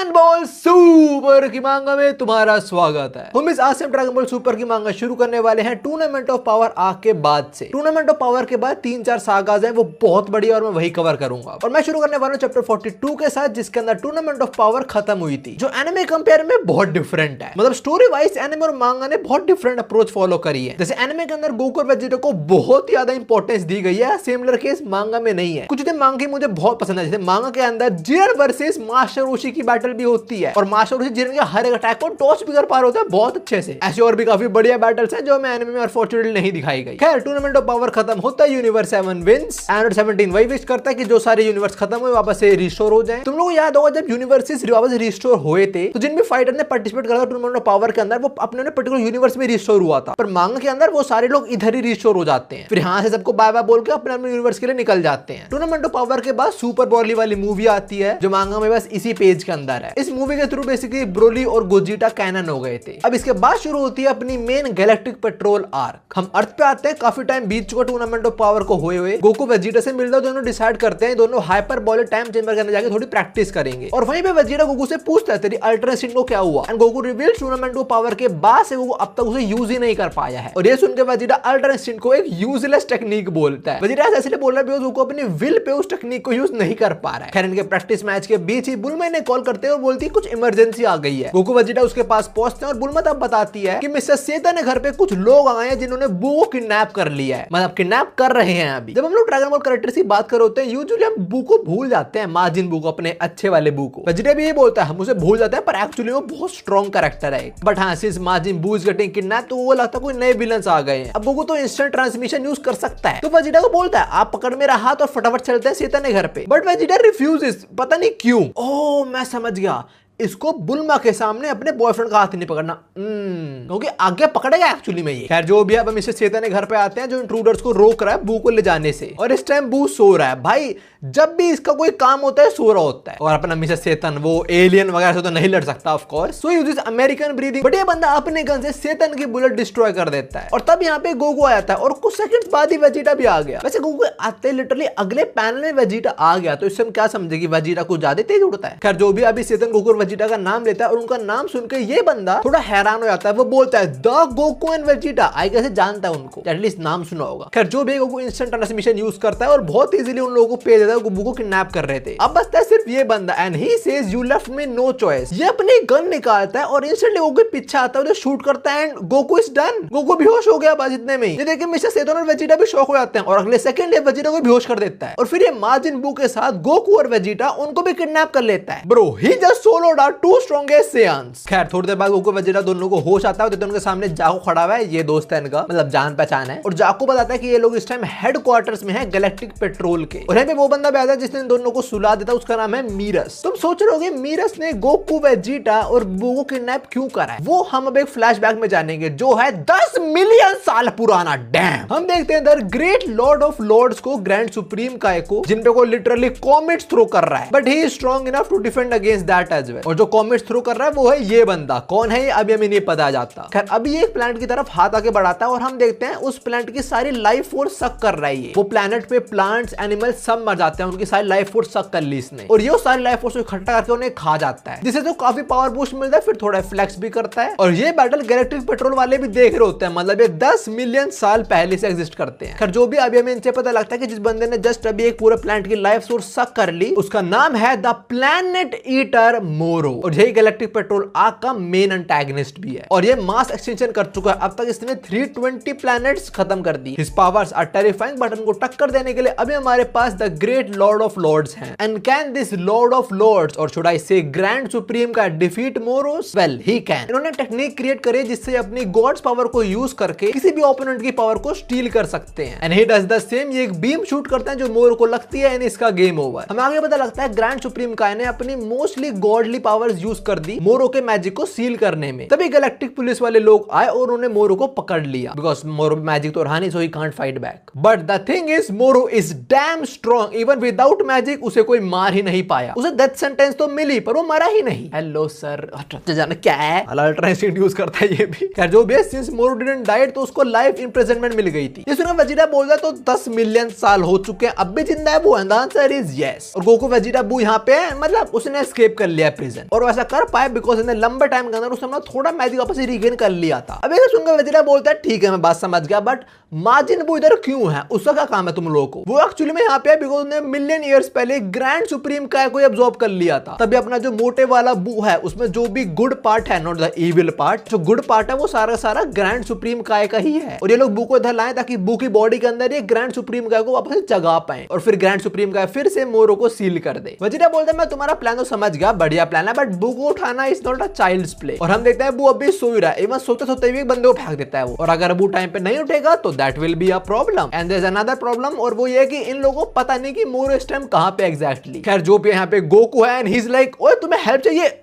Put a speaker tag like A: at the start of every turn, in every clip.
A: Dragon ball super की मांगा में तुम्हारा स्वागत है। हम आज से ड्रैगन बॉल सुपर की मांगा शुरू करने वाले हैं टूर्नामेंट ऑफ पावर आर्क के बाद से। टूर्नामेंट ऑफ पावर के बाद 3-4 सागाज हैं, वो बहुत बढ़िया और मैं वही कवर करूंगा। और मैं शुरू करने वाला हूं चैप्टर 42 के साथ, जिसके अंदर टूर्नामेंट ऑफ पावर खत्म हुई थी, जो एनिमे कंपेयर में बहुत डिफरेंट है। मतलब स्टोरी वाइज एनिमे और मांगा ने बहुत डिफरेंट अप्रोच फॉलो करी है। जैसे एनिमे के अंदर गोकू और वेजिटा को बहुत ज्यादा इंपॉर्टेंस दी गई है, सिमिलर केस मांगा में नहीं है। कुछ चीजें मांगा मुझे बहुत पसंद है, जैसे मांगा के अंदर जिरन वर्सेस मास्टर रोशी की बैटल भी होती है और मास्टर रोशी जिरन के हर एक अटैक को टॉस भी कर पा रहे होते हैं बहुत अच्छे से। ऐसे और भी काफी बढ़िया बैटल्स हैं जो मैं एनिमे में अनफॉर्चुनेटली नहीं दिखाई गई। खैर, टूर्नामेंट ऑफ पावर खत्म होता है, यूनिवर्स 7 विंस एंड 17 वही विश करता है कि जो सारे यूनिवर्स खत्म हुए वापस से रिस्टोर हो जाएं। तुम लोगों को याद होगा जब यूनिवर्सेस वापस रिस्टोर हुए थे तो जिन भी फाइटर ने पार्टिसिपेट करा था टूर्नामेंट ऑफ पावर के अंदर, वो अपने पर्टिकुलर यूनिवर्स में रिस्टोर हुआ था। पर मांगा के अंदर वो सारे लोग इधर ही रिस्टोर हो जाते हैं, फिर यहां से सबको बाय बाय बोल के अपने अपने यूनिवर्स के लिए निकल जाते हैं। टूर्नामेंट ऑफ पावर के बाद सुपर ब्रॉली वाली मूवी आती है जो मांगा में बस इसी पेज के अंदर है। इस मूवी के थ्रू बेसिकली ब्रोली और गोजिटा कैनन हो गए थे। अब इसके बाद शुरू होती है अपनी मेन गैलेक्टिक पेट्रोल आर्क। हम अर्थ पे आते हैं, काफी टाइम बीत चुका टूर्नामेंट ऑफ पावर को हुए गोकू वेजिटा से मिलता है, दोनों डिसाइड करते हैं दोनों हाइपर बॉल टाइम चेंबर के अंदर जाके थोड़ी प्रैक्टिस करेंगे। और वहीं पे वेजिटा गोकू से पूछता है तेरी अल्टरनेट को क्या हुआ, and Goku reveal tournament of power के बाद से वो अब तक उसे यूज ही नहीं कर पाया है। और ये सुनकर वेजिटा अल्टरनेट को एक यूजलेस टेक्निक बोलता है। वेजिटा ऐसे बोल रहा है बिकॉज़ वो अपनी विल पे उस टेक्निक को यूज नहीं कर पा रहा है। खैर, इनके प्रैक्टिस मैच के बीच ही बुलमा ने कॉल करते हैं और बोलती है कुछ इमरजेंसी आ गई है। गोकू वेजिटा उसके पास पहुंचते हैं और बुलमा तब बताती है कि मिस्टर सेता ने घर पे कुछ लोग आए हैं जिन्होंने बू को किडनैप कर लिया है, मतलब किडनैप कर रहे हैं। अभी जब हम लोग ड्रैगन बॉल कैरेक्टर्स की बात कर रहे होते हैं, यूजुअली हम बू को भूल जाते हैं, माजिन बू को, अपने अच्छे वाले बू को। वेजिटा भी ये बोलता है हम उसे भूल जाते हैं, पर एक्चुअली वो बहुत स्ट्रॉन्ग कैरेक्टर है। बट हाँ, सिंस माजिन बू इज गेटिंग किडनैप तो वो लगता है कोई नए विलन्स आ गए हैं। अब गोकू तो इंस्टेंट ट्रांसमिशन यूज कर सकता है, तो वेजिटा को बोलता है आप पकड़ मेरा हाथ और फटाफट चलते हैं सेता ने घर पे। बट वेजिटा रिफ्यूजेस, पता नहीं क्यों। ओह, मैं समझ गया, इसको बुलमा के सामने अपने बॉयफ्रेंड का हाथ नहीं पकड़ना, क्योंकि आगे पकड़ेगा एक्चुअली में ये। खैर, जो भी अब मिस्टर सेता ने घर पे आते हैं जो इंट्रूडर्स को रोक रहा है बू को ले जाने से, और इस टाइम बू सो रहा है। भाई, जब भी इसका कोई काम होता है सो रहा होता है। और अपना मिस्टर सेतन वो एलियन वगैरह से तो नहीं लड़ सकता of course, so uses American breathing. But ये बंदा अपने गन से सेतन की बुलेट डिस्ट्रॉय कर देता है। और तब यहाँ पे गोकू आ जाता है और कुछ सेकंड्स बाद ही वेजिटा भी आ गया। वैसे गोकू आते लिटरली अगले पैनल में वेजिटा आ गया, तो इससे हम क्या समझे कि वेजिटा कुछ ज्यादा तेज उड़ता है। खैर, जो भी अभी सेतन गोकू और वेजिटा का नाम लेता है और उनका नाम सुनकर ये बंदा थोड़ा हैरान हो जाता है। वो बोलता है द गोकू एंड वेजिटा। आई कैसे जानता है उनको, एटलीस्ट नाम सुना होगा। खैर, जो भी गोकू इंस्टेंट ट्रांसमिशन यूज करता है और बहुत इजीली उन लोगों को भेज देता है गोकू को किडनैप कर रहे थे। अब बचता है सिर्फ ये बंदा, and he says you left me know choice. ये अपनी गन निकालता है और इंस्टेंटली गोकू के पीछे आता है, उसे शूट करता है and Goku is done. Goku बेहोश हो गया बस इतने में। ये देखिए मिस्टर सेतन और वेजिटा भी शॉक हो जाते हैं और अगले सेकंड ये वेजिटा को बेहोश कर देता है। और फिर ये माजिन बू के साथ गोकू और वेजिटा उनको भी किडनैप कर लेता है। Bro, he just soloed out two strongest Saiyans. खैर, थोड़ी देर बाद गोकू वेजिटा दोनों को होश आता है, तो उनके सामने जाको खड़ा हुआ है, ये दोस्त है इनका, मतलब जान पहचान है। और जाको बताता है कि ये लोग इस टाइम हेडक्वार्टर्स में है गैलेक्टिक पेट्रोल के, और यहाँ पे वो बंदा भी आता है जिसने दोनों को सुला देता है, उसका नाम है मीरस। तुम सोच रहे होगे मीरस ने गोकू वेजिटा और बू को किडनैप क्यों करा है, वो हम अब एक फ्लैशबैक में जानेंगे जो है 10 मिलियन साल पुराना। डैम, हम देखते हैं the great lord of lords को, ग्रैंड सुप्रीम का एको, जिन पे को लिटरली कॉमेट्स थ्रो कर रहा है, but he is strong enough to defend against that as well. और जो कॉमेट्स थ्रो कर रहा है वो है ये बंदा। कौन है ये अभी हमें नहीं पता जाता। खैर, अभी एक प्लैनेट की तरफ हाथ आगे बढ़ाता है और हम देखते हैं उस प्लैनेट की सारी लाइफ फोर्स सक कर रहा है। वो प्लैनेट पे प्लांट्स एनिमल्स सब मर जाते हैं, उनकी सारी लाइफ फोर्स सक कर ली इसने, और ये सारी लाइफ फोर्स को इकट्ठा करके उन्हें खा जाता है, जिससे तो काफी पावर बूस्ट मिलता है, फिर थोड़ा फ्लेक्स भी करता है। और ये बैटल गैलेक्टिक पेट्रोल वाले भी देख रहे होते हैं, मतलब ये 10 मिलियन साल पहले से एग्जिस्ट करते हैं। खैर, जो भी अभी हमें इनसे पता लगता है कि जिस बंदे ने जस्ट अभी एक पूरे प्लैनेट की लाइफ सोर्स सक कर ली, उसका नाम है द प्लैनेट ईटर मोरो, और यही गैलेक्टिक पेट्रोल आर्क का मेन एंटागनिस्ट भी है। और ये मास एक्सटेंशन कर चुका है, अब तक इसने 320 प्लैनेट्स खत्म कर दी। His powers are terrifying, but उनको टक्कर देने के लिए अभी हमारे पास the great lord of lords हैं। And can this lord of lords, और should I say grand supreme का defeat Moros? Well, he can. इन्होंने टेक्निक क्रिएट करी जिससे अपनी गॉड्स पावर को यूज करके किसी भी ओपोनेंट की पावर को स्टील कर सकते हैं। And he does the same. ये एक बीम शूट करते हैं जो मोरो को लगती है, एंड इसका गेम ओवर। हमें आगे पता लगता है ग्रैंड सुप्रीम काय ने अपनी मोस्टली गॉडली पावर्स यूज कर दी मोरो के मैजिक को सील करने में। तभी गैलेक्टिक पुलिस वाले लोग आए और उन्होंने मोरो को पकड़ लिया, बिकॉज मोरो मैजिक तो रहा नहीं, so he can't fight back. But the thing is Moro is damn strong, even without magic उसे कोई मार ही नहीं पाया। उसे डेथ सेंटेंस तो मिली पर वो मरा ही नहीं। हेलो सर, जाने क्या है, अल्ट्रा इंस्टिंक्ट यूज करता है ये भी। खैर, जो भी सिंस मोरो डिडंट डाइड तो उसको लाइफ इंप्रिजनमेंट मिल गई थी। ये सुना वेजिटा बोल रहा तो 10 मिलियन साल हो चुके हैं, अब भी जिंदा है वो? Answer is yes. और गोकू वेजिटा बू यहाँ पे मतलब उसने एस्केप कर लिया प्रिजन। रीजन, और वैसा कर पाए बिकॉज इसने लंबे टाइम के अंदर उसने अपना थोड़ा मैजिक वापस रिगेन कर लिया था। अब ये सुनकर वेजिटा बोलता है ठीक है मैं बात समझ गया, बट माजिन बू इधर क्यों है, उसका क्या काम है तुम लोगों को? वो एक्चुअली में यहाँ पे है बिकॉज उसने मिलियन ईयर्स पहले ग्रैंड सुप्रीम काय को एब्जॉर्ब कर लिया था। तभी अपना जो मोटे वाला बू है उसमें जो भी गुड पार्ट है, नॉट द इविल पार्ट, जो गुड पार्ट है वो सारा सारा ग्रैंड सुप्रीम काय का ही है। और ये लोग बू को इधर लाए ताकि बू की बॉडी के अंदर ये ग्रैंड सुप्रीम काय को वापस जगा पाए और फिर ग्रैंड सुप्रीम काय फिर से मोरो को सील कर दे। वेजिटा बोलता है मैं तुम्हारा प्लान तो समझ गया, बढ़िया प्लान है, बट बू को उठाना is not a child's play. और हम देखते हैं बू अभी सो ही रहा है, इवन सोते सोते भी बंदे को फेंक देता है वो, और अगर बू टाइम पे नहीं उठेगा तो that will be a problem and there is another problem, और वो ये है कि इन लोगों को पता नहीं कि मोरो इस टाइम कहां पे एग्जैक्टली। खैर जो भी यहाँ पे गोकू है एंड ही इज लाइक ओए तुम्हें हेल्प चाहिए,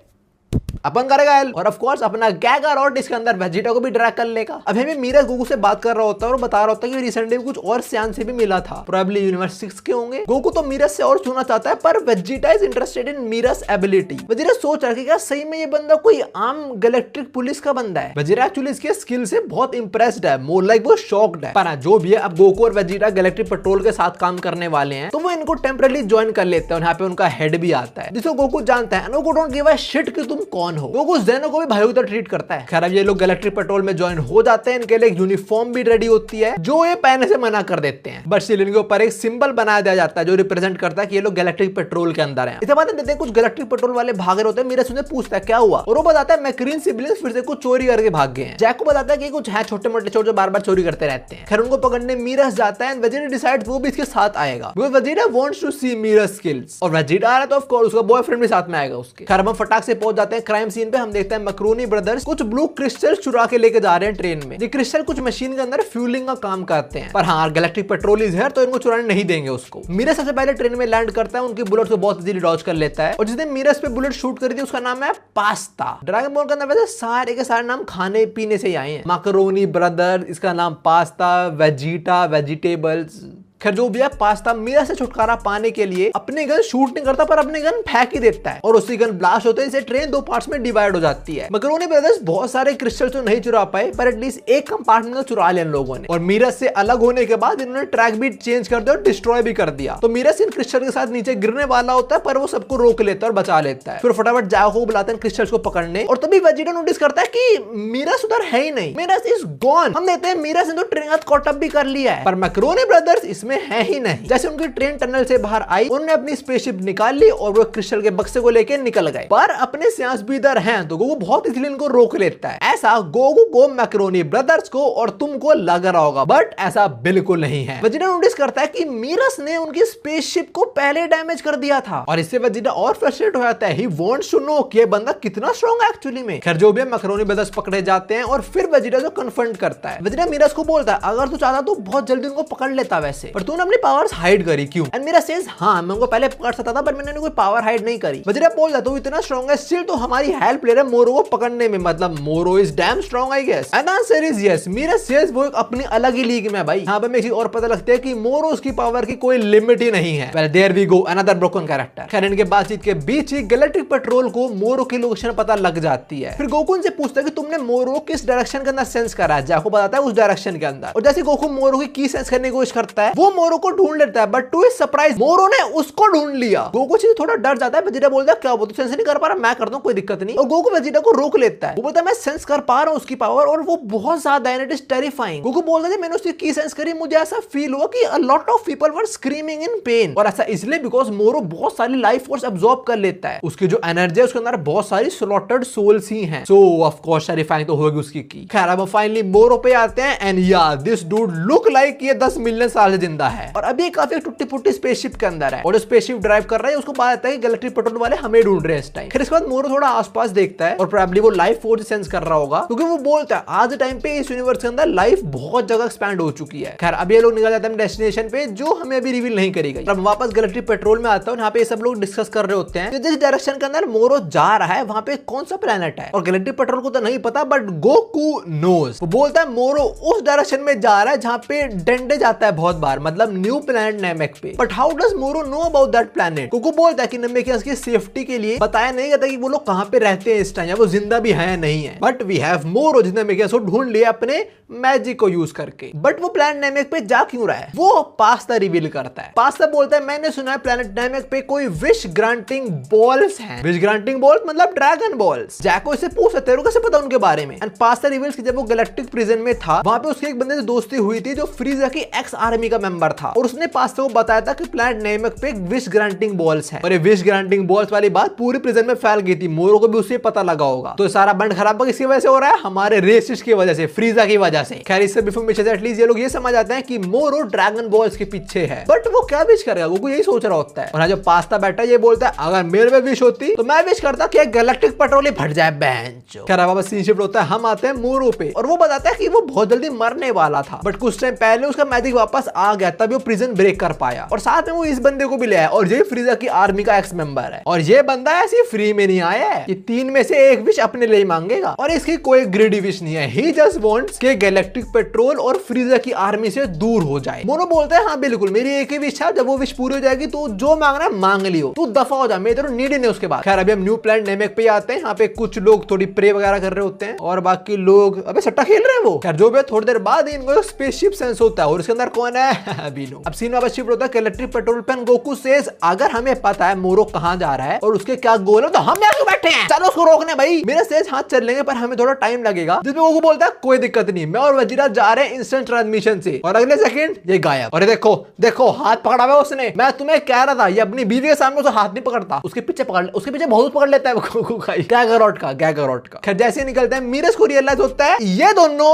A: अपन करेगा हेल्प, और ऑफ कोर्स अपना गैगर और इसके अंदर वेजिटा को भी ड्रैग कर लेगा। अब हमें मीरा गोकू से बात कर रहा होता है और बता रहा होता है कि रिसेंटली कुछ और सियान से भी मिला था, प्रोबेबली यूनिवर्स 6 के होंगे। गोकू तो मीरस से और सुनना चाहता है, पर Vegeta is interested in मीरस ability. Vegeta सोच रहा है कि क्या सही में ये बंदा कोई आम गैलेक्ट्रिक पुलिस का बंदा है? वेजिटा एक्चुअली इसके स्किल से बहुत इंप्रेस्ड है, मोर लाइक वो शॉक्ड है। पर जो भी है, अब गोकू और वेजिटा गैलेक्ट्रिक पेट्रोल के साथ काम करने वाले हैं, तो वो इनको टेम्पररी ज्वाइन कर लेते हैं और यहाँ पे उनका हेड भी आता है जिसको गोकू जानता है। Goku don't give a shit कि तुम कौन हो। गोकू जेनो को भी भाई उधर ट्रीट करता है। खैर अब ये लोग गैलेक्ट्रिक पेट्रोल में ज्वाइन हो जाते हैं, इनके लिए यूनिफॉर्म भी रेडी होती है जो ये पहनने से मना कर देते हैं, बट स्टिल इनके ऊपर एक सिंबल बनाया दिया जाता है जो रिप्रेजेंट करता है कि ये लोग गैलेक्ट्रिक पेट्रोल के अंदर हैं। इसके बाद देखते हैं कुछ गैलेक्ट्रिक पेट्रोल वाले भाग रहे होते हैं, मीरा उनसे पूछता है क्या हुआ, और वो बताता है मैक्रीन सिबलिंग्स फिर से कुछ चोरी करके भाग गए हैं। जैक को बताता है कि कुछ है छोटे मोटे चोर जो बार बार चोरी करते रहते हैं। खैर उनको पकड़ने मीरस जाता है एंड वेजिटा डिसाइड्स वो भी इसके साथ आएगा because Vegeta wants to see Moro's skills, और वेजिटा आ रहा है तो ऑफ कोर्स उसका बॉयफ्रेंड भी साथ में आएगा उसके। खैर हम फटाक से पहुंच जाते हैं क्राइम सीन पे। हम देखते हैं मैक्रोनी ब्रदर्स कुछ ब्लू क्रिस्टल चुरा के लेके जा रहे हैं ट्रेन में। ये क्रिस्टल कुछ मशीन के अंदर फ्यूलिंग का काम करते हैं, पर हाँ गैलेक्ट्रिक पेट्रोल इज हियर तो इनको चुराने नहीं देंगे उसको। मीरस सबसे पहले ट्रेन में लैंड करता है, उनकी बुलेट को बहुत इजीली डॉज कर लेता है, और जिसने मीरस पे बुलेट शूट करी थी उसका नाम है पास्ता। ड्रैगन बॉल के अंदर वैसे सारे के सारे नाम खाने पीने से ही आए हैं। मैक्रोनी ब्रदर, इसका नाम पास्ता, वेजिटा, वेजिटेबल्स। खैर जो भी है, पास्ता मीरा से छुटकारा पाने के लिए अपने गन शूट नहीं करता पर अपने गन फेंक ही देता है, और उसकी गन ब्लास्ट होते ही ट्रेन दो पार्ट्स में डिवाइड हो जाती है। मैक्रोनी ब्रदर्स बहुत सारे क्रिस्टल तो नहीं चुरा पाए, पर एटलीस्ट एक कंपार्टमेंट तो चुरा लिया इन लोगों ने, और मीरस से अलग होने के बाद इन्होंने ट्रैक भी चेंज कर दिया और डिस्ट्रॉय भी कर दिया। तो मीरस इन क्रिस्टल के साथ नीचे गिरने वाला होता है, पर वो सबको रोक लेता है और बचा लेता है। फिर फटाफट जाओ को बुलाते हैं क्रिस्टल्स को पकड़ने, और तभी वेजिटा नोटिस करता है कि मीरस उधर है ही नहीं, मीरस इज गॉन। हम देखते हैं मीरस ने तो ट्रेन कॉट अप भी कर लिया है, पर मैक्रोनी ब्रदर्स इसमें है ही नहीं। जैसे उनकी ट्रेन टनल से बाहर आई, उन्होंने अपनी स्पेसशिप निकाल ली और वो क्रिस्टल के बक्से को लेके निकल गए, पर अपने सियांस भी इधर हैं, तो गोकू बहुत इसलिए इनको रोक लेता है। ऐसा गोकू को मैक्रोनी ब्रदर्स को और तुमको लग रहा होगा, बट ऐसा बिल्कुल नहीं है। वेजिटा नोटिस करता है कि मीरस ने उनकी स्पेसशिप को पहले डैमेज कर दिया था, और इससे वेजिटा और फ्रस्ट्रेट हो जाता है। ही वांट्स टू नो कि ये बंदा कितना स्ट्रांग है एक्चुअली में। खैर जो भी है, मैक्रोनी ब्रदर्स पकड़े जाते हैं और फिर वेजिटा को कन्फ्रंट करता है। वेजिटा मीरस को बोलता है अगर तू चाहता तो बहुत जल्दी उनको पकड़ लेता वैसे, पर तूने अपनी पावर्स हाइड करी क्यों? एंड मीरा सेज हाँ मैं उनको पहले पकड़ सकता था, पर मैंने कोई पावर हाइड नहीं करी। वेजिटा बोलता है तू इतना स्ट्रांग है, स्टिल तो हमारी हेल्प ले रहा है मोरो को पकड़ने में, मतलब Moro is damn strong I guess. And answer is yes. Moro says वो एक अपनी अलग ही लीग में भाई। यहाँ पे एक चीज और पता लगता है कि मोरो उसकी पावर की कोई लिमिट ही नहीं है। Well there we go, another broken character. खैर इनके बातचीत के बीच ही गैलेक्ट्रिक पेट्रोल को मोरो की लोकेशन पता लग जाती है। फिर गोकू से पूछता है कि तुमने मोरो किस डायरेक्शन के अंदर सेंस करा है? जाको बताता है उस डायरेक्शन के अंदर, और जैसे गोकू मोरो की सेंस करने की कोशिश करता है, वो मोरो को ढूंढ लेता है, बट टू हिज सरप्राइज मोरो ने उसको ढूंढ लिया। गोकू से थोड़ा डर जाता है। वेजिटा बोलता है क्या वो तो सेंस नहीं कर पा रहा, मैं करता हूं कोई दिक्कत नहीं, और गोकू वेजिटा को रोक लेता है। वो बोलता है मैं सेंस कर पा रहा हूं उसकी पावर, और वो बहुत ज्यादा है, इट इज टेरिफाइंग। गोकू बोलता है मैंने उसकी की सेंस करी, मुझे ऐसा फील हुआ कि a lot of people were screaming in pen, और ऐसा इसलिए बिकॉज़ मोरो बहुत सारी लाइफ फोर्स अब्सॉर्ब कर लेता है। उसकी जो एनर्जी है उसके अंदर बहुत सारी स्लॉटर्ड सोल्स ही हैं, सो ऑफ कोर्स टेरिफाइंग तो होगी उसकी की। खैर अब फाइनली मोरो पे आते हैं, एंड या दिस डूड लुक लाइक ये 10 मिलियन साल से जिंदा है, और अभी काफी टुट्टी फुट्टी स्पेसशिप के अंदर है, और स्पेसशिप ड्राइव कर रहा है। उसको पता है कि गैलेक्ट्रिक पेट्रोल वाले हमें ढूंढ रहे हैं इस टाइम। फिर इसके बाद मोरो थोड़ा आसपास देखता है, और प्रोबेबली वो लाइफ फोर्स सेंस कर रहा होगा, क्योंकि वो बोलता है आज टाइम पे इस यूनिवर्स के अंदर लाइफ बहुत जगह एक्सपैंड हो चुकी है। खैर अब ये लोग निकल जाते हैं डेस्टिनेशन पे, जो हमें अभी रिवील नहीं करी गई। अब वापस गैलेक्ट्रिक पेट्रोल में आता हूं, यहाँ पे सब लोग डिस्कस कर रहे होते हैं जिस डायरेक्शन के अंदर मोरो जा रहा है वहां पे कौन सा प्लेनेट है, और गैलेक्ट्रिक पेट्रोल को तो नहीं पता, बट गोकू नोज। वो बोलता है मोरो उस डायरेक्शन में जा रहा है जहां पे डेंडे जाता है बहुत बार, मतलब न्यू प्लैनेट नेमेक पे। बट हाउ डज मोरो know about that planet? Goku बोलता है कि नेमेकियंस की सेफ्टी के लिए बताया नहीं गया था कि वो लोग कहां पे रहते हैं इस टाइम, या वो जिंदा भी है या नहीं है। बट वी हैव मोरो जिसने नेमेकियंस को ढूंढ लिया अपने मैजिक को यूज करके। बट वो प्लैनेट नेमेक पे जा क्यों रहा है? वो पास्ता रिवील करता है। पास्ता बोलता है मैंने सुना है प्लैनेट नेमेक पे कोई विश ग्रांटिंग बॉल्स हैं। विश ग्रांटिंग बॉल्स मतलब ड्रैगन बॉल्स। जैको इससे पूछ सकते हैं कैसे पता उनके बारे में। एंड पास्ता रिवील्स कि जब वो गैलेक्टिक प्रिजन में था वहां पे उसके एक बंदे से दोस्ती हुई थी जो फ्रीजा की एक्स आर्मी का मेंबर था, और उसने पास्ता को बताया था कि प्लैनेट नेमेक पे विश ग्रांटिंग बॉल्स हैं। और ये विश ग्रांटिंग बॉल्स वाली बात पूरी प्रिजन में फैल गई थी। मोरो को भी उससे पता लगा होगा। तो सारा बंड खराब किसकी वजह से हो रहा है? हमारे रेसिस्ट की वजह से, फ्रीजा की वजह से। खैर इससे इंफॉर्मेशन से एटलीस्ट ये लोग ये समझ आते हैं कि मोरो ड्रैगन बॉल्स के पीछे है। बट वो क्या विश करेगा? वो यही सोच रहा होता है। और जो पास्ता बैठा ये बोलता है अगर मेरे में विश होती तो मैं विश करता कि गैलेक्टिक पेट्रोल ही फट जाए बेंचो। खैर वापस सीन शिफ्ट होता है, हम आते हैं मोरो पे और वो बताता है कि वो बहुत जल्दी मरने वाला था बट कुछ टाइम पहले उसका मैजिक वापस आ गया, तभी वो प्रिजन ब्रेक कर पाया। और साथ में वो इस बंदे को भी ले आया और ये फ्रीजा की आर्मी का एक्स मेंबर है। और ये बंदा ऐसे फ्री में नहीं आया है, ये 3 में से एक विश अपने लिए मांगेगा और इसकी कोई ग्रीडी विश नहीं है। ही जस्ट वांट्स कि गैलेक्टिक पेट्रोल और फ्रीजा की आर्मी से दूर हो जाए। मोरो बोलता है हाँ बिल्कुल मेरी एक ही विश है, जब वो विश पूरी हो जाएगी तो जो मांगना मांग लियो, तू दफा हो जा, मैं तेरे नीड नहीं उसके बाद। खैर अभी हम न्यू प्लैनेट नेमेक पे आते हैं। यहाँ पे कुछ लोग थोड़ी प्रे वगैरह कर रहे होते हैं और बाकी लोग अबे सट्टा खेल रहे हैं वो। खैर जो भी थोड़ी देर बाद इनको स्पेसशिप सेंस होता है और इसके अंदर कौन है? अबीनो। अब सीन वापस शिफ्ट होता है इलेक्ट्रिक पेट्रोल पे। गोकू सेज अगर हमें पता है मोरो कहां जा रहा है और उसके क्या गोल है तो हम यहाँ क्यों बैठे हैं, चलो उसको रोकने भाई। मेरे सेज हाथ चल लेंगे पर हमें थोड़ा टाइम लगेगा। जिसमें गोकू बोलता है कोई दिक्कत नहीं, मैं और वजीरा जा रहे हैं इंस्टेंट ट्रांसमिशन से। और अगले सेकंड ये गायब। और देखो देखो हाथ पकड़ा हुआ उसने। मैं तुम्हें कह रहा था ये अपनी बीवी के सामने उसे हाथ नहीं पकड़ता, उसके पीछे पकड़, उसके पीछे बहुत पकड़ लेता है गोकू का गैगरोट का। खैर जैसे निकलते हैं मीरस को रियलाइज होता है ये दोनों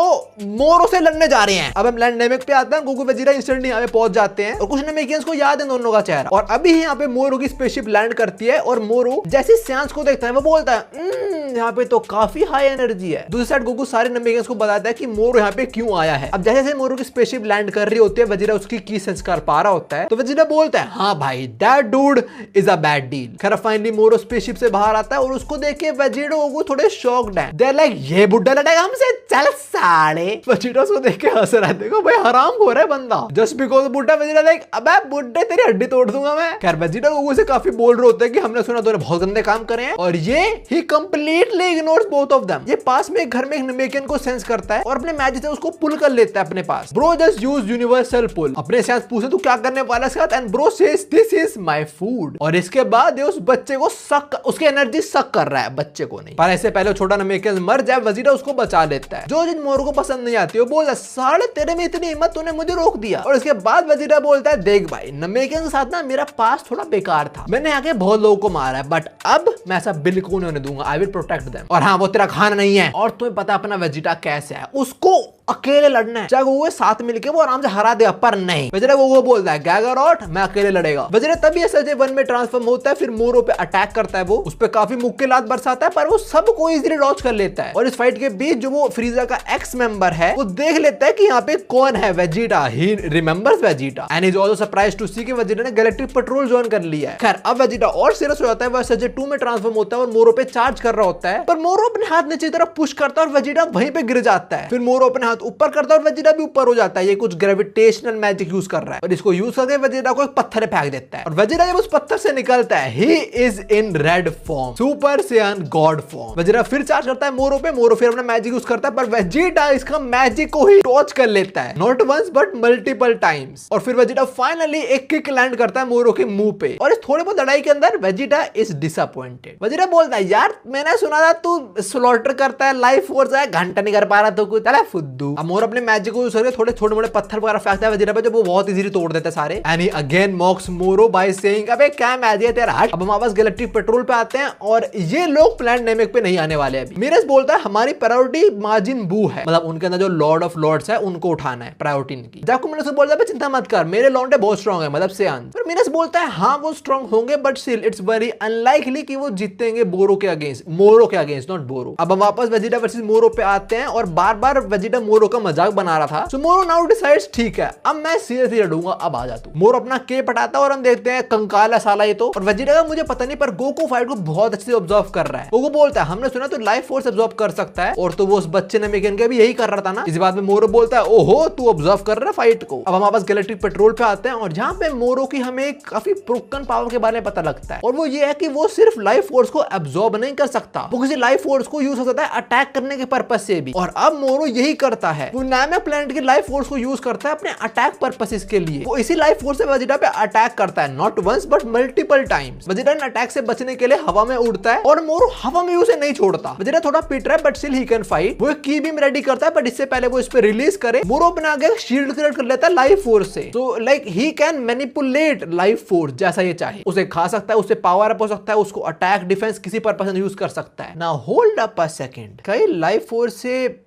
A: मोरो से लड़ने जा रहे हैं। अब हम लैंड नेमेक पे आते हैं। गोकू वजीरा इंस्टेंट यहाँ पे पहुंच जाते हैं और कुछ नेमेकियंस को याद है दोनों का चेहरा। और अभी यहाँ पे मोरो की स्पेसशिप लैंड करती है और मोरो जैसे सियांस को देखता है वो बोलता है यहाँ पे तो काफी हाई एनर्जी है। दूसरी साइड गोकू सारे नेमेकियंस को बताता है कि मोरो यहाँ पे क्यों आया है। अब जैसे जैसे मोरो की स्पेसशिप लैंड कर रही होती है वजीरा उसकी की सेंस कर पा रहा होता है तो वजीरा बोलता है हाँ भाई that dude is a bad deal. खैर फाइनली मोरो स्पेसशिप से बाहर आता है और उसको देख के वजीरा गोकू थोड़े शॉक्ड है। दे आर लाइक ये बुड्ढा लड़ेगा हमसे, चल साले। वजीरा उसको देख के हंस रहा है, देखो भाई हराम हो रहा है बंदा जस्ट बिकॉज बुड्ढा। वजीरा लाइक अबे बुड्ढे तेरी हड्डी तोड़ दूंगा मैं। खैर वजीरा गोकू से काफी बोल रहे होते हैं कि हमने सुना तूने बहुत गंदे काम करे हैं और ये he completely ignores both of them. ये पास में एक घर में एक नेमेकियन को सेंस करता है और अपने मैजिक से उसको पुल कर लेता है अपने पास। ब्रो जस्ट यूज यूनिवर्सल पुल। अपने से पूछे तू क्या करने वाला है इसके साथ and bro says this is my food. और इसके बाद ये उस बच्चे को सक, उसकी एनर्जी सक कर रहा है, बच्चे को नहीं। पर ऐसे पहले छोटा नेमेकियन मर जाए वजीरा उसको बचा लेता है। जो जिन मोरो को पसंद नहीं आती वो बोलता है साले तेरे में इतनी हिम्मत, तूने मुझे रोक दिया। और इसके बाद वजीरा बोलता है देख भाई नेमेकियन के साथ ना मेरा पास थोड़ा बेकार था, मैंने आके बहुत लोगों को मारा है बट अब मैं ऐसा बिल्कुल नहीं होने दूंगा, आई विल प्रोटेक्ट देम। और हाँ वो तेरा खाना नहीं है और तुम्हें पता अपना वेजिटा कैसे है, उसको अकेले लड़ना है, चाहे वो साथ मिलके वो आराम से हरा दे। पर नहीं वजीरा वो बोलता है गैगरोट मैं अकेले लड़ेगा। वजीरा तभी SJ1 में ट्रांसफॉर्म होता है, फिर मोरो पे अटैक करता है, वो उस पे काफी मुक्केलात बरसाता है पर वो सबको इजीली डॉज कर लेता है। और इस फाइट के बीच जो वो फ्रीजा का एक्स मेंबर है वो देख लेता है कि यहाँ पे कौन है Vegeta. He remembers Vegeta and is also surprised to see कि वेजिटा ने गैलेक्टिक पेट्रोल ज्वाइन कर लिया है। खैर अब वेजिटा और सीरियस हो जाता है, वो SJ2 में ट्रांसफॉर्म होता है और मोरो पे चार्ज कर रहा होता है पर मोरो अपने हाथ नीचे की तरफ पुश करता है और वेजिटा वहीं पे गिर जाता है। फिर मोरो अपने हाथ ऊपर करता है और वेजिटा भी ऊपर हो जाता है। ये कुछ ग्रेविटेशनल मैजिक यूज कर रहा है और इसको यूज करके वेजिटा को एक पत्थर फेंक देता है और वेजिटा जब उस पत्थर से निकलता है he is in red form, super Saiyan God form. Vegeta फिर चार्ज करता है मोरो पे, मोरो फिर अपना मैजिक यूज करता है पर वेजिटा इसका मैजिक को ही टॉच कर लेता है, not once but multiple times. और फिर वेजिटा फाइनली एक किक लैंड करता है मोरो के मुंह पे और इस थोड़ी बहुत लड़ाई के अंदर वेजिटा इज डिसअपॉइंटेड। वेजिटा बोलता है यार मैंने सुना था तू स्लॉटर करता है, लाइफ फोर्स है, घंटा नहीं कर पा रहा तो कुछ चला फुद्दू। अब मोरो अपने मैजिक को यूज करके थोड़े छोटे मोटे पत्थर वगैरह फेंकता है वेजिटा पे जो वो बहुत इजीली तोड़ देता है सारे। एंड ही अगेन मॉक्स मोरो बाय सेइंग अबे क्या मैजिक है तेरा, हट। अब हम वापस गैलेक्टिक पेट्रोल पे आते हैं और ये लोग प्लैनेट नेमेक पे नहीं आने वाले अभी। मीरस बोलता है हमारी प्रायोरिटी माजिन बू है, मतलब उनके अंदर जो लॉर्ड ऑफ लॉर्ड्स है उनको उठाना है, प्रायोरिटी इनकी। जाको मीरस बोलता है चिंता मत कर मेरे लॉन्डे बहुत स्ट्रांग है, मतलब सैयन। पर मीरस बोलता है हाँ वो स्ट्रांग होंगे but still it's very unlikely कि वो जीतेंगे बोरो के अगेंस्ट, मोरो के अगेंस्ट, नॉट बोरो। अब हम वापस वेजिटा वर्सेस मोरो पे आते हैं और बार बार वेजिटा मोरो मोरो का मजाक बना रहा था। सो मोरो नाउ डिसाइड्स ठीक है अब मैं सीरियसली लड़ूंगा, अब आ जा तू। मोरो अपना केप हटाता है और हम देखते हैं कंकाल है साला ये तो। और वेजिटा का मुझे पता नहीं पर गोकू फाइट को बहुत अच्छे से ऑब्जर्व कर रहा है। गोकू बोलता है हमने सुना तो लाइफ फोर्स ऑब्जर्व कर सकता है और तो वो उस बच्चे ने मेकन के भी यही कर रहा था ना। इस बात में मोरो बोलता है ओहो तू ऑब्जर्व कर रहा है फाइट को। अब हम वापस गैलेक्टिक पेट्रोल पे आते हैं और जहाँ पे मोरो की हमें एक काफी ब्रोकन पावर के बारे में पता लगता है और वो ये है कि वो सिर्फ लाइफ फोर्स को एब्जॉर्ब नहीं कर सकता, वो किसी लाइफ फोर्स को यूज कर सकता है अटैक करने के पर्पस से भी। और अब मोरो यही करता है, वो नामक प्लैनेट की लाइफ फोर्स को यूज करता है अपने अटैक पर्पसेस के लिए। वो इसी लाइफ फोर्स से वेजिटा पे अटैक करता है, not once but multiple times. Vegeta attack से बचने के लिए हवा में उड़ता है और मोरो हवा में उसे नहीं छोड़ता। वेजिटा थोड़ा पिट रहा है but still he can fight. वो एक की बीम रेडी करता है बट इससे पहले वो इस पे रिलीज करे मोरो अपना आगे शील्ड क्रिएट कर लेता है लाइफ फोर्स से। तो like he can manipulate life force जैसा ये चाहे। उसे खा सकता है, उससे पावर अप हो सकता है, उसको अटैक डिफेंस किसी पर्पस में यूज कर सकता है। Now hold up a second, कई लाइफ फोर्स से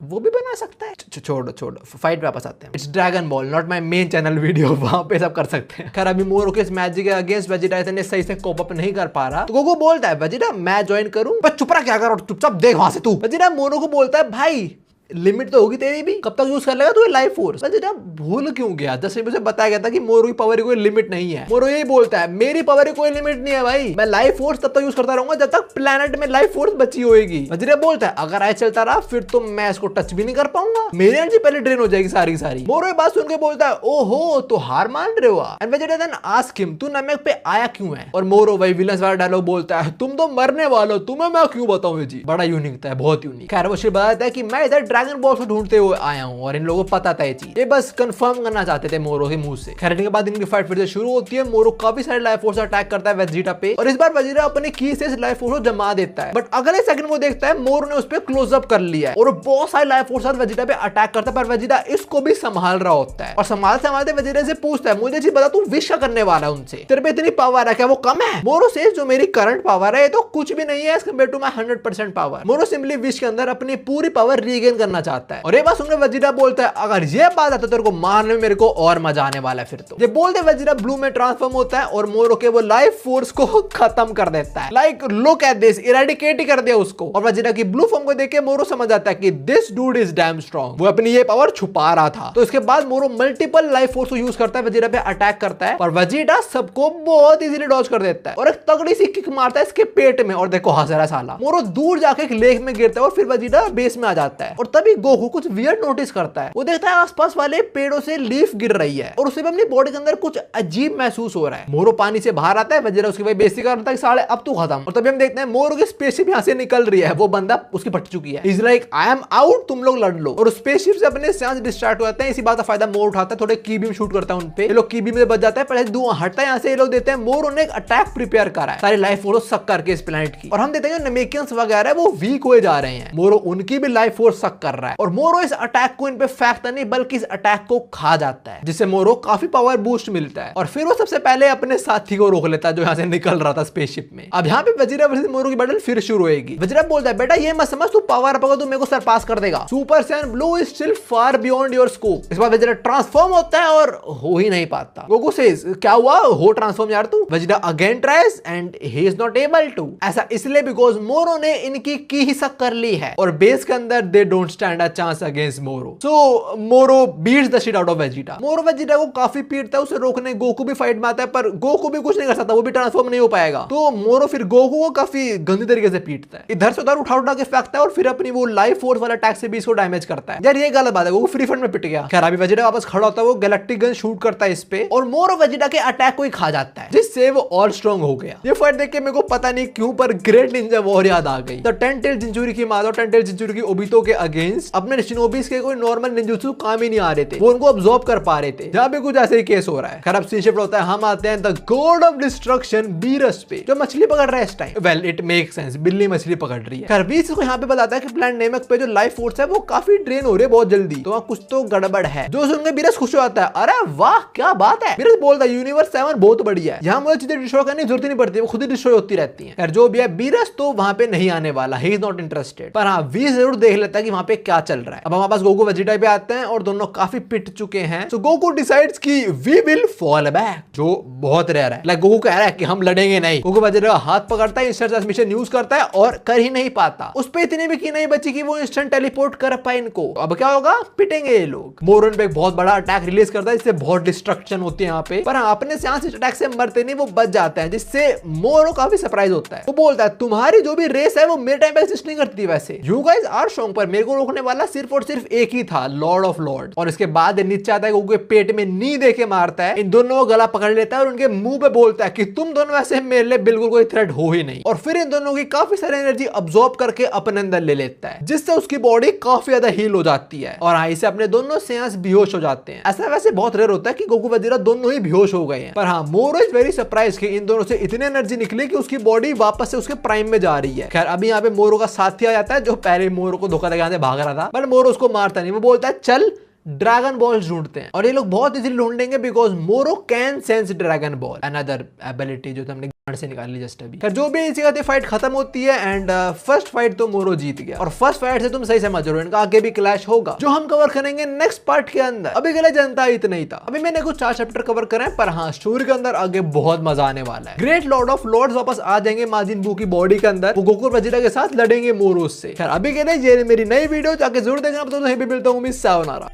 A: वो भी बना सकता है। छोड़ो फाइट पे वापस आते हैं। It's dragon ball not my main channel video, वहां पे सब कर सकते हैं। खैर अभी मोरो के इस मैजिक के अगेंस्ट वेजिटा इतने सही से कोप अप नहीं कर पा रहा तो गोकू बोलता है वेजिटा मैं ज्वाइन करूं, पर चुप रहा क्या करो चुपचाप देख वहां से तू। वेजिटा मोरो को बोलता है भाई लिमिट तो होगी तेरी भी, कब तक यूज कर लेगा तू लाइफ फोर्स। वेजिटा भूल क्यों गया, जैसे मुझे बताया गया था कि मोरो की पावर की कोई लिमिट नहीं है। मोरो यही बोलता है मेरी पावर की कोई लिमिट नहीं है भाई, मैं लाइफ फोर्स तब तक यूज करता रहूंगा जब तक प्लेनेट में लाइफ फोर्स बची होगी। वेजिटा बोलता है अगर ऐसा चलता रहा फिर तो मैं इसको टच भी नहीं कर पाऊंगा, मेरी एनर्जी पहले ड्रेन हो जाएगी सारी सारी। मोरो ये बात सुन के बोलता है ओहो तो हार मान रहे हो। And Vegeta then ask him तू नमक पे आया क्यों है। और मोरो वही विलन्स वाला डायलॉग बोलता है तुम तो मरने वाले हो, तुम्हें मैं क्यों बताऊं। जी बड़ा यूनिक था, बहुत यूनिक। खैर वो बताता है कि मैं इधर ड्रैगन बॉल को ढूंढते हुए आया हूं और इन लोगों को पता था ये चीज, ये बस कंफर्म करना चाहते थे मोरो के मुंह से। खैर के बाद इनकी फाइट फिर से शुरू होती है। मोरो काफी सारे लाइफ फोर्स अटैक करता है वेजिटा पे और इस बार वेजिटा अपने की से इस लाइफ फोर्स को जमा देता है। बट अगले सेकंड वो देखता है मोरो ने उस पे क्लोज अप कर लिया है और बहुत सारे लाइफ फोर्स साथ वेजिटा पे अटैक करता है, पर वेजिटा इसको भी संभाल रहा होता है। और संभालते वेजिटा से पूछता है मुझे चीज बता तू विश क्या करने वाला है उनसे, तेरे पे इतनी पावर है क्या वो कम है। मोरो से जो मेरी करंट पावर है ये तो कुछ भी नहीं है as compare to my 100% power. Moro simply wish के अंदर अपनी पूरी पावर रीगेन करना चाहता है। और ये बात सुनकर वेजिटा बोलता है अगर ये बात है तो तेरे को मारने में मेरे को और मजा आने वाला है। फिर तो ये बोलते वेजिटा ब्लू में ट्रांसफॉर्म होता है और मोरो के वो लाइफ फोर्स को खत्म कर देता है। Like look at this, eradicate ही कर दिया उसको। और वेजिटा की ब्लू फॉर्म को देख के मोरो समझ आता है कि this dude is damn strong, वो अपनी ये पावर छुपा रहा था। तो इसके बाद मोरो मल्टीपल लाइफ फोर्स को यूज करता है, वेजिटा पे अटैक करता है और वेजिटा सबको बहुत इजीली डॉज कर देता है और एक तगड़ी सी किक मारता है इसके पेट में और देखो हंस रहा साला। मोरो दूर जाके एक लेक में गिरता है और फिर वेजिटा बेस में आ जाता है और तभी गोकू कुछ वियर्ड नोटिस करता है। वो देखता है आसपास वाले पेड़ों से लीफ गिर रही है और उसे भी अपनी बॉडी के अंदर कुछ अजीब महसूस हो रहा है। मोरो पानी से बाहर आता है, वेजिटा उसकी वही बेइज्जती कर रहा था कि साले अब तू खत्म। और तभी हम देखते हैं मोरो की स्पेसशिप यहां से निकल रही है, वो बंदा उसकी फट चुकी है। Is like I am out, तुम लोग लड़ लो। और स्पेसशिप से अपने सांस डिस्ट्रैक्ट हो जाते हैं। इसी बात का फायदा मोरो उठाता है, थोड़े की बीम शूट करता है उन पे, ये लोग की बीम से बच जाता है। पहले धुआं हटता है यहाँ से, ये लोग देते हैं मोरो ने एक अटैक प्रिपेयर करा है सारी लाइफ फोर्स सक करके इस प्लेनेट की। और हम देखते हैं जो नेमेकियंस वगैरह वो वीक हुए जा रहे हैं, मोरो उनकी भी लाइफ फोर्स सक कर रहा है और मोरो इस अटैक को इन पे फेंकता नहीं बल्कि इस अटैक को खा जाता है, जिससे मोरो काफी पावर बूस्ट मिलता है। और फिर वो सबसे पहले अपने साथी को रोक लेता है जो यहाँ से निकल रहा था स्पेसशिप में। अब यहाँ पे वेजिटा वर्सेस मोरो की बैटल फिर शुरू होगी। वेजिटा बोलता है बेटा ये मत समझ तू पावर अप होगा तो मेरे को सरपास कर देगा, super Saiyan blue is still far beyond your scope. इस बार वेजिटा ट्रांसफॉर्म होता है और हो ही नहीं पाता। गोकू सेज क्या हुआ हो ट्रांसफॉर्म यार तू। Vegeta again tries and he is not able to. ऐसा इसलिए बिकॉज मोरो ने इनकी की ही सक कर ली है और बेस के अंदर they don't stand a chance against Moro. So Moro beats the shit out of Vegeta. Moro Vegeta को काफी पीटता है, उसे रोकने गोकू भी फाइट में आता है पर गोकू भी कुछ नहीं कर सकता, वो भी ट्रांसफॉर्म नहीं हो पाएगा। तो मोरो फिर गोकू को काफी गंदी तरीके से पीटता है, इधर से उधर उठा के फेंकता है और फिर अपनी वो लाइफ फोर्स वाला अटैक से भी इसको डैमेज करता है। यार ये गलत बात है, वो फ्री फंड में पिट गया। खैर अभी वेजिटा वापस खड़ा होता है, वो गैलेक्टिक गन शूट करता है इस पे और मोरो वेजिटा के अटैक को ही खा जाता है, जिससे वो और स्ट्रांग हो गया। ये फाइट देख के मेरे को पता नहीं क्यों पर ग्रेट निंजा वॉर याद आ गई। द 10 टेल जिंचुरी की मादो 10 टेल जिंचुरी की ओबितो के अगेंस्ट अपने शिनोबीज के कोई नॉर्मल निंजुत्सु काम ही नहीं आ रहे थे, वो उनको अब्सॉर्ब कर पा रहे थे। जहां पे कुछ ऐसे ही केस हो रहा है। खराब सीन शिफ्ट होता है, हम आते हैं the God of destruction Beerus पे जो मछली पकड़ रहा है इस time. Well it make sense, बिल्ली मछली पकड़ रही है। खरबीस को यहाँ पे बताता है कि प्लांट नेमक पे जो लाइफ फोर्स है वो काफी ड्रेन हो रही है बहुत जल्दी, तो वहाँ कुछ तो गड़बड़ है। जो सुन के बीरस खुश हो जाता है, अरे वाह क्या बात है। बीरस बोलता है यूनिवर्स 7 बहुत बढ़िया है, यहाँ मुझे चीजें डिस्ट्रॉय करने की जरूरत नहीं पड़ती, वो खुद ही डिस्ट्रॉय होती रहती है। जो भी है बीरस तो वहाँ पे नहीं आने वाला, ही इज नॉट इंटरेस्टेड। पर हाँ वी जरूर देख लेता है कि वहाँ पे क्या चल रहा है। अब हमारे पास गोकू वेजिटा पे आते हैं और दोनों काफी पिट चुके हैं। सो गोकू डिसाइड्स कि वी विल फॉल बैक, जो बहुत रेयर है। लाइक गोकू कह रहा है कि हम लड़ेंगे नहीं। गोकू वेजिटा का हाथ पकड़ता है, इंस्टेंट ट्रांसमिशन यूज करता है और कर ही नहीं पाता। उस पे इतनी भी की नहीं बची कि वो इंस्टेंट टेलीपोर्ट कर पाए इनको। अब क्या होगा, पिटेंगे ये लोग। मोरो पे एक बहुत बड़ा अटैक रिलीज करता है, जिससे बहुत डिस्ट्रक्शन होती है यहाँ पे। पर हाँ, अपने से अटैक से मरते नहीं, वो बच जाते हैं, जिससे मोरो काफी सरप्राइज होता है। वो बोलता है तुम्हारी जो भी रेस है वो मेरे टाइम पे एग्जिस्ट नहीं करती। वैसे यू गाइस आर स्ट्रांग, पर मेरे को रोकने वाला सिर्फ और सिर्फ एक ही था, लॉर्ड ऑफ लॉर्ड। और इसके बाद नीचे आता है, उनके पेट में नी देके मारता है। इन दोनों को गला पकड़ लेता है और उनके मुंह पे बोलता है कि तुम दोनों वैसे मेरे लिए बिल्कुल कोई थ्रेट हो ही नहीं। और फिर इन दोनों की काफी सारी एनर्जी अब्सॉर्ब करके अपने अंदर ले लेता है, जिससे उसकी बॉडी काफी ज्यादा हील हो जाती है। और हाँ, इसे अपने दोनों सेंस बेहोश हो जाते हैं। ऐसा वैसे बहुत रेयर होता है कि गोकू वेजिटा दोनों ही बेहोश हो गए हैं। पर हाँ, मोरो इज वेरी सरप्राइज कि इन दोनों से इतनी एनर्जी निकली कि उसकी बॉडी वापस से उसके प्राइम में जा रही है। खैर अभी यहाँ पे मोरो का साथी आ जाता है, जो पहले मोरो को धोखा देके भाग रहा था। पर मोरो उसको मारता नहीं। वो बोलता है चल ड्रैगन बॉल्स ढूंढते हैं। और ये लोग बहुत इजीली ढूंढेंगे बिकॉज मोरो can sense dragon ball, another ability जो हमने गांड से निकाल ली जस्ट अभी। खैर जो भी इसी का फाइट खत्म होती है एंड फर्स्ट फाइट तो मोरो जीत गया। और फर्स्ट फाइट से तुम सही समझ रहे हो, इनका आगे भी क्लैश होगा, जो हम कवर करेंगे नेक्स्ट पार्ट के अंदर। अभी के लिए जनता इतना ही था। अभी मैंने कुछ 4 चैप्टर कवर करे, पर हाँ, स्टोरी के अंदर आगे बहुत मजा आने वाला है। ग्रेट लॉर्ड ऑफ लॉर्ड्स वापस आ जाएंगे माजिन बू की बॉडी के अंदर। वो गोकू वेजिटा के साथ लड़ेंगे मोरो से। खैर अभी के लिए ये मेरी नई वीडियो, जाके जरूर देखना। तो भी मिलता हूँ, मिस सायोनारा।